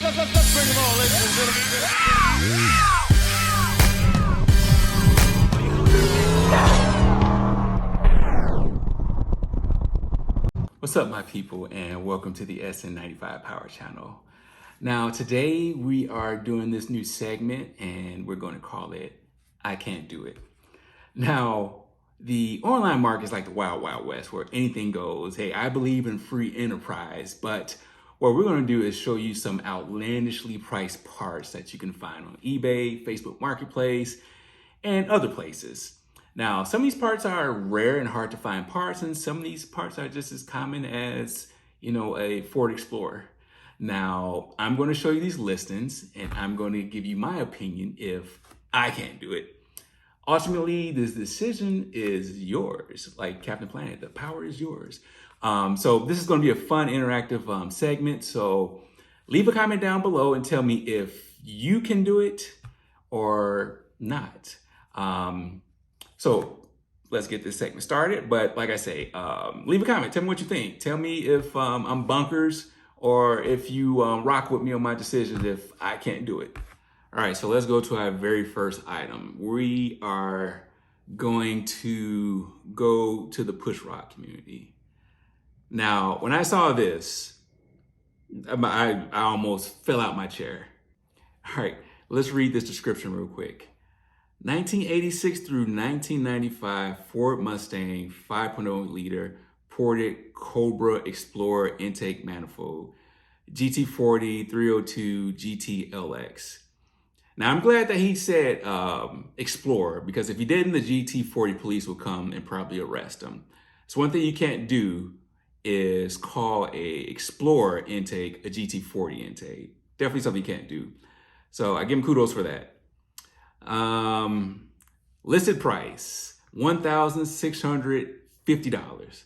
Let's bring them on, ladies and gentlemen. What's up, my people, and welcome to the SN95 Power Channel. Now, today we are doing this new segment, and we're going to call it I Can't Do It. Now, the online market is like the wild, wild west where anything goes. Hey, I believe in free enterprise, but what we're going to do is show you some outlandishly priced parts that you can find on eBay, Facebook Marketplace, and other places. Now, some of these parts are rare and hard to find parts, and some of these parts are just as common as, a Ford Explorer. Now, I'm going to show you these listings, and I'm going to give you my opinion if I can't do it. Ultimately, this decision is yours. Like Captain Planet, the power is yours. So this is going to be a fun, interactive segment. So leave a comment down below and tell me if you can do it or not. So let's get this segment started. But like I say, leave a comment. Tell me what you think. Tell me if I'm bunkers or if you rock with me on my decisions if I can't do it. All right, so let's go to our very first item. We are going to go to the push rock community. Now, when I saw this, I almost fell out my chair. All right, let's read this description real quick. 1986 through 1995 Ford Mustang 5.0 liter ported Cobra Explorer intake manifold, GT40 302 GT-LX. Now, I'm glad that he said Explorer, because if he didn't, the GT40 police will come and probably arrest him. So one thing you can't do is call a Explorer intake a GT40 intake. Definitely something you can't do. So I give him kudos for that. Listed price, $1,650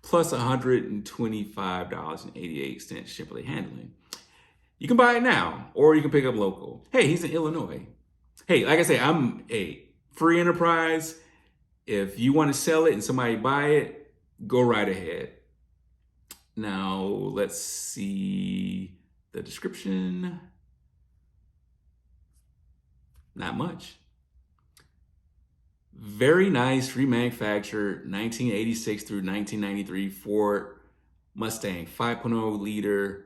plus $125.88 shipping and handling. You can buy it now, or you can pick up local. Hey, he's in Illinois. Hey, like I say, I'm a free enterprise. If you want to sell it and somebody buy it, go right ahead. Now, let's see the description. Not much. Very nice, remanufactured 1986 through 1993 Ford Mustang 5.0 liter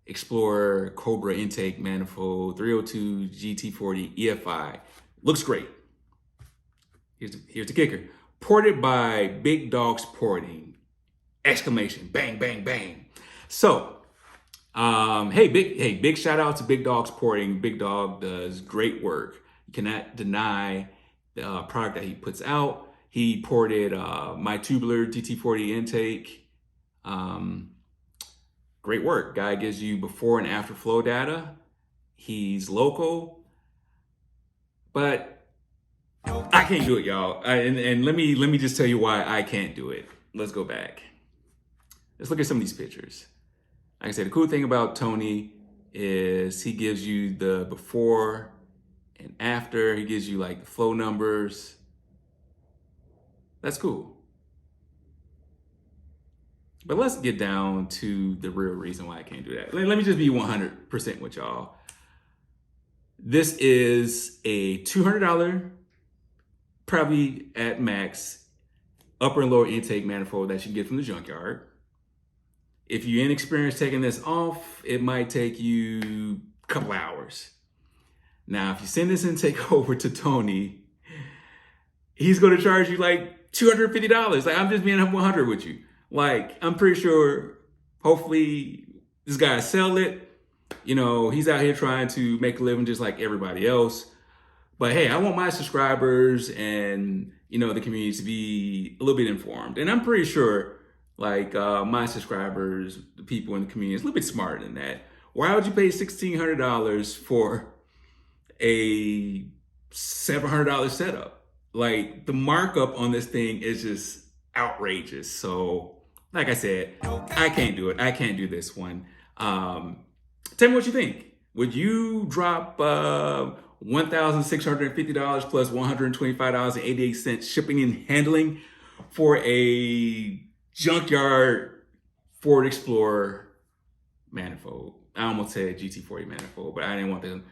Explorer Cobra intake manifold 302 GT40 EFI. Looks great. Here's the kicker. Ported by Big Dogs Porting! Exclamation, bang, bang, bang. So, big shout out to Big Dogs Porting. Big Dog does great work. You cannot deny the product that he puts out. He ported my tubular GT40 intake. Great work. Guy gives you before and after flow data. He's local, but I can't do it, y'all. And let me just tell you why I can't do it. Let's go back. Let's look at some of these pictures. Like I said, the cool thing about Tony is he gives you the before and after. He gives you like the flow numbers. That's cool. But let's get down to the real reason why I can't do that. Let me just be 100% with y'all. This is a $200, probably at max, upper and lower intake manifold that you can get from the junkyard. If you're inexperienced taking this off, it might take you a couple hours. Now, if you send this intake over to Tony, he's going to charge you like $250. Like, I'm just being 100 with you. Like, I'm pretty sure, hopefully, this guy sell it. He's out here trying to make a living just like everybody else. But hey, I want my subscribers and, the community to be a little bit informed. And I'm pretty sure, like, my subscribers, the people in the community, is a little bit smarter than that. Why would you pay $1,600 for a $700 setup? Like, the markup on this thing is just outrageous. So, like I said, I can't do it. I can't do this one. Tell me what you think. Would you drop $1,650 plus $125.88 shipping and handling for a junkyard Ford Explorer manifold. I almost said GT40 manifold, but I didn't want the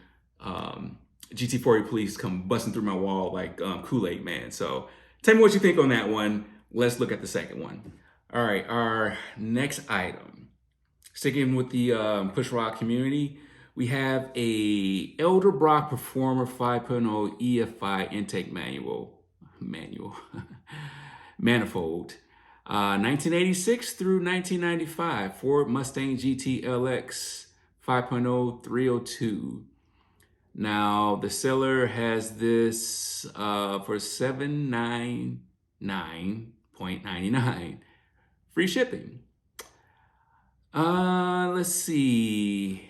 GT40 police come busting through my wall like Kool-Aid Man. So tell me what you think on that one. Let's look at the second one. All right, our next item. Sticking with the push rod community, we have a Edelbrock Performer 5.0 EFI intake manifold. 1986 through 1995 Ford Mustang GT LX 5.0 302. Now the seller has this for $799.99, free shipping. Let's see.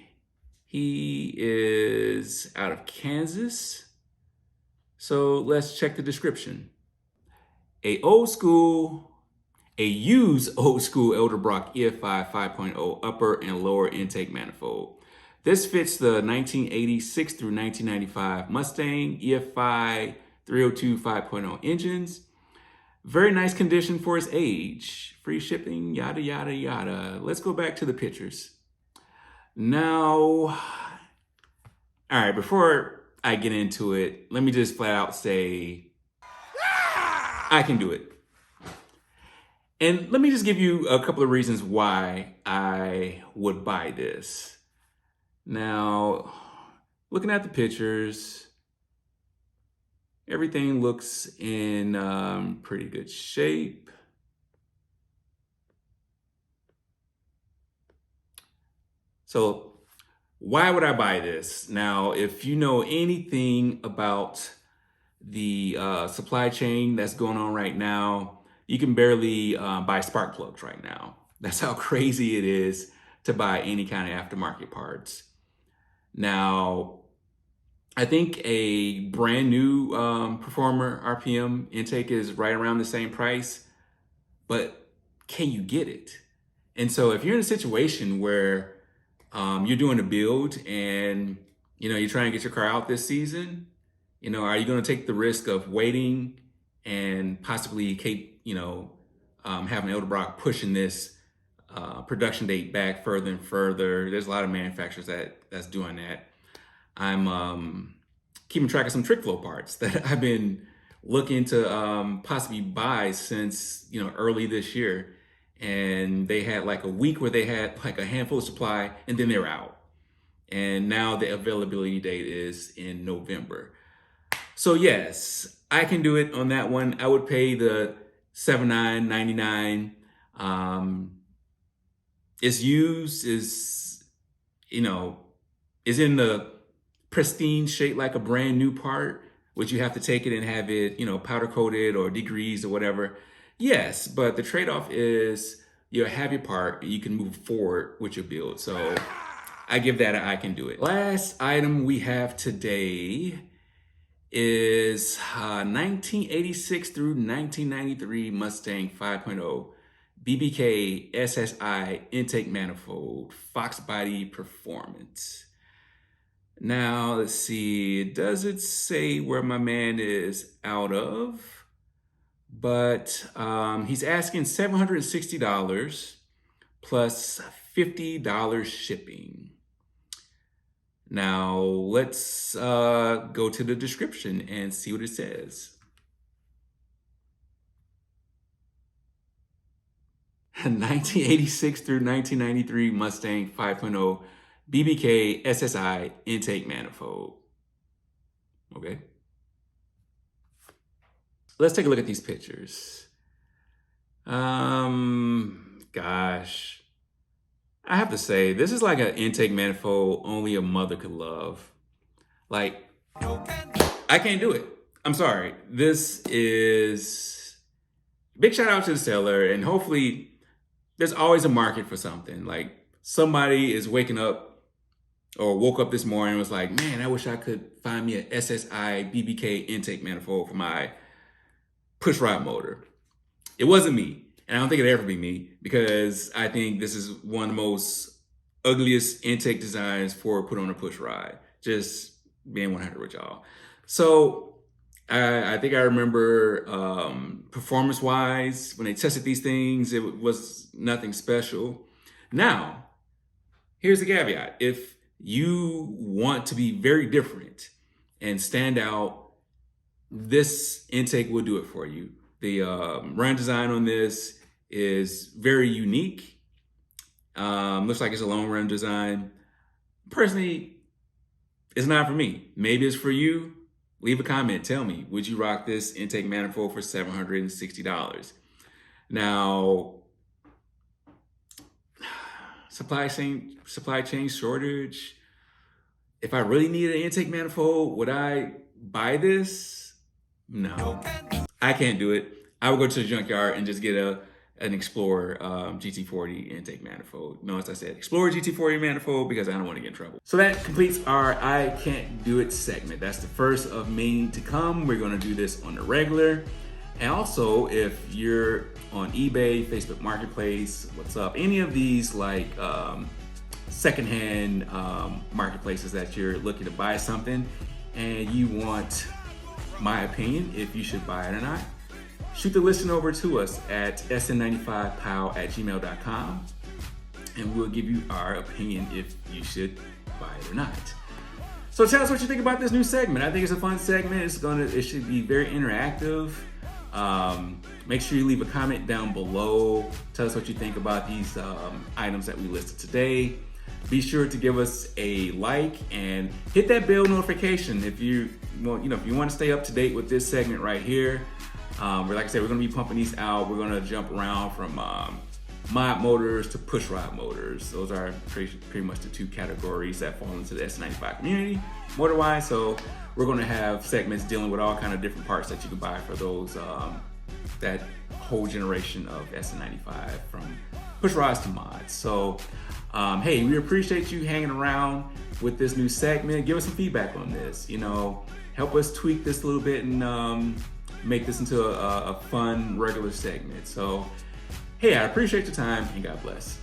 He is out of Kansas. So let's check the description. A used old school Edelbrock EFI 5.0 upper and lower intake manifold. This fits the 1986 through 1995 Mustang EFI 302 5.0 engines. Very nice condition for its age. Free shipping, yada, yada, yada. Let's go back to the pictures. Now, all right, before I get into it, let me just flat out say, I can do it. And let me just give you a couple of reasons why I would buy this. Now, looking at the pictures, everything looks in pretty good shape. So why would I buy this? Now, if you know anything about the supply chain that's going on right now, you can barely buy spark plugs right now. That's how crazy it is to buy any kind of aftermarket parts. Now, I think a brand new Performer RPM intake is right around the same price, but can you get it? And so if you're in a situation where you're doing a build and you're trying to get your car out this season, are you going to take the risk of waiting and possibly having Edelbrock pushing this production date back further and further? There's a lot of manufacturers that's doing that. I'm keeping track of some trick flow parts that I've been looking to possibly buy since early this year, and they had like a week where they had like a handful of supply and then they're out, and now the availability date is in November. So yes, I can do it on that one. I would pay the $79.99. It's used, is in the pristine shape like a brand new part, which you have to take it and have it, powder coated or degreased or whatever. Yes, but the trade-off is you have your part and you can move forward with your build. So I give that I can do it. Last item we have today is 1986 through 1993 Mustang 5.0 BBK SSI intake manifold Fox body performance. Now, let's see, does it say where my man is out of? But he's asking $760 plus $50 shipping. Now, let's go to the description and see what it says. 1986 through 1993 Mustang 5.0 BBK SSI intake manifold. Okay. Let's take a look at these pictures. Gosh. I have to say, this is like an intake manifold only a mother could love. Like, I can't do it. I'm sorry. This is big shout out to the seller, and hopefully there's always a market for something. Like somebody is waking up or woke up this morning and was like, man, I wish I could find me an SSI BBK intake manifold for my push rod motor. It wasn't me. And I don't think it'll ever be me, because I think this is one of the most ugliest intake designs for put on a push rod. Just being 100 with y'all. So I think I remember performance-wise, when they tested these things, it was nothing special. Now, here's the caveat. If you want to be very different and stand out, this intake will do it for you. The run design on this is very unique. Looks like it's a long run design. Personally, it's not for me. Maybe it's for you. Leave a comment. Tell me, would you rock this intake manifold for $760? Now, supply chain shortage. If I really needed an intake manifold, would I buy this? No, I can't do it. I would go to the junkyard and just get an Explorer GT40 intake manifold. Notice I said Explorer GT40 manifold because I don't want to get in trouble. So that completes our I Can't Do It segment. That's the first of many to come. We're going to do this on the regular. And also, if you're on eBay, Facebook Marketplace, what's up, any of these like secondhand marketplaces that you're looking to buy something and you want my opinion if you should buy it or not, shoot the listing over to us at sn95pow@gmail.com and we'll give you our opinion if you should buy it or not. So tell us what you think about this new segment. I think it's a fun segment. It should be very interactive. Make sure you leave a comment down below. Tell us what you think about these items that we listed today. Be sure to give us a like and hit that bell notification if you want to stay up to date with this segment right here. Like I said, we're going to be pumping these out. We're going to jump around from mod motors to push rod motors. Those are pretty much the two categories that fall into the S95 community motor-wise. So we're going to have segments dealing with all kind of different parts that you can buy for those that whole generation of S95 from push rods to mods. So hey, we appreciate you hanging around with this new segment. Give us some feedback on this. Help us tweak this a little bit and make this into a fun regular segment. So hey, I appreciate your time and God bless.